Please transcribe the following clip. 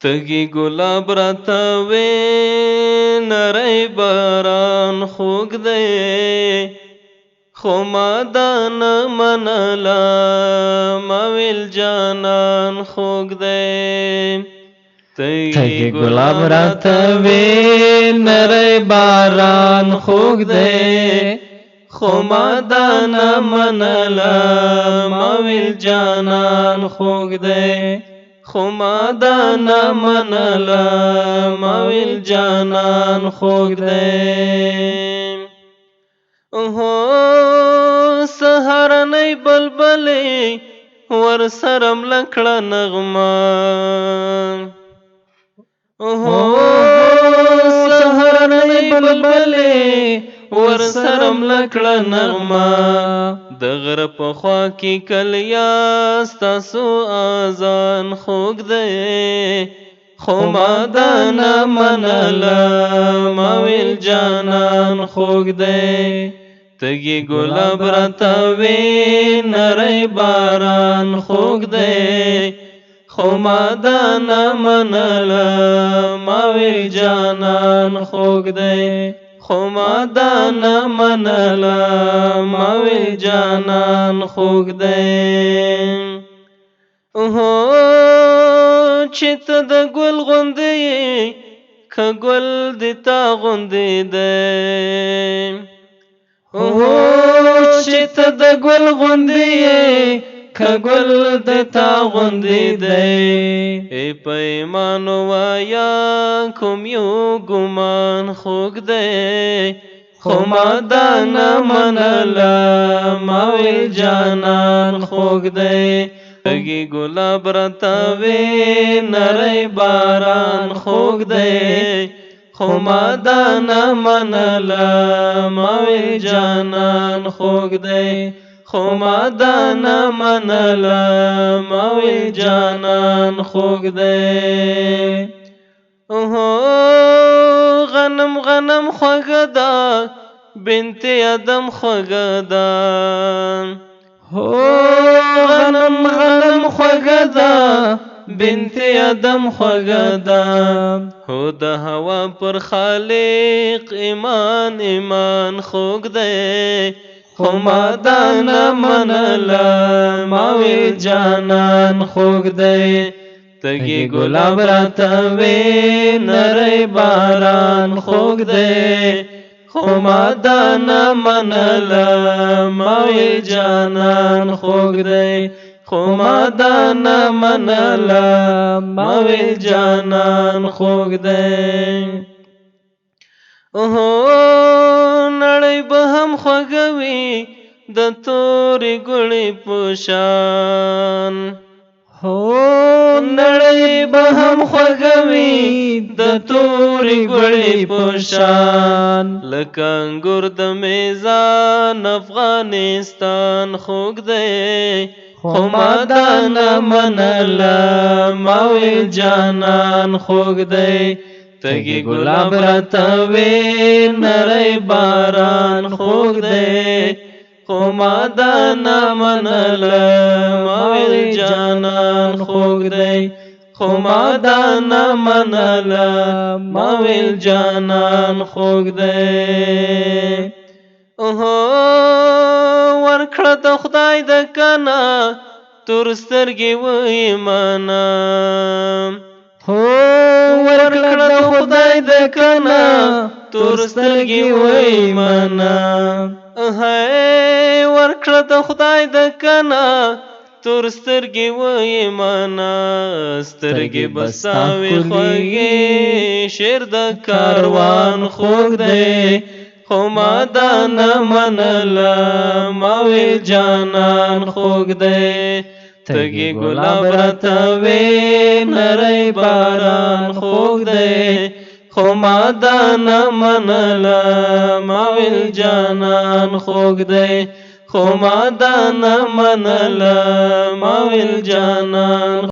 تږی ګلاب راته وې نری باران خوږ دی، خو ما دا نه منله ما ویل جانان خوږ دی. تږی ګلاب راته وې نری باران خوږ دی، خو ما دا نه منله ما ویل جانان خوږ دی. خو ما دا نه منله ما ویل جانان خوږ دی. هو سهارنۍ بلبلې ورسره مله کړه نغمه، هو سهارنۍ بلبلې ورسره مله کړه نغمه، د غره په خوا کې کلیا ستاسو اذان خوږ دی، خو ما دا نه منله ما ویل جانان خوږ دی. تږی ګلاب راته وې نری باران خوږ دی، خو ما دا نه منله ما ویل جانان خوږ دی. خو ما دا نه منله ما ویل جانان خوږ دی. هو چې ته د ګل غوندې یې که ګل د تا غوندې دی، هو چې ته د ګل غوندې یې که ګل د تا غوندې دی. ای په ایمان ووایه کوم یو ګمان خوږ دی، خو ما دا نه منله ما ویل جانان خوږ دی. تږی ګلاب راته وې نری باران خوږ دی، خو ما دا نه منله ما ویل جانان خوږ دی. خو ما دا نه منله ما ویل جانان خوږ دی. هو غنم غنم خوږه ده بنت ادم خوږه ده، هو غنم غنم خوږه ده بنت ادم خوږه ده، هو د هوا پر خالق ایمان ایمان خوږ دی، خو ما دا نه منله ما ویل جانان خوږ دی. تږی ګلاب راته وې نری باران خوږ دی، خو ما دا نه منله ما ویل جانان خوږ دی. خو ما دا نه منله ما ویل جانان خوږ دی. هو نړۍ به هم خوږوي د تورې ګوړې په شان، هو نړۍ به هم خوږوي د تورې ګوړې په شان، لکه انګور د میزان افغانستان خوږ دی، خو ما دا نه منله ما ویل جانان خوږ دی. تږی ګلاب راته وې نری باران خوږ دی، خو ما دا نه منله ما ویل جانان خوږ دی. خو ما دا نه منله ما ویل جانان خوږ دی. هو ورکړه د خدای د کنه تور سترګې وایمنه، هو ورکړه د خدای د کنه تور سترګې وایمنه، هی ورکړه د خدای د کنه تور سترګې وایمنه، سترګې به ستا وي خوږې شعر د کاروان خوږ دی، خو ما دا نه منله ما ویل جانان خوږ دی. تږی ګلاب راته وې نری باران خوږ دی، خو ما دا نه منله ما ویل جانان خوږ دی. خو ما دا نه منله ما ویل جانان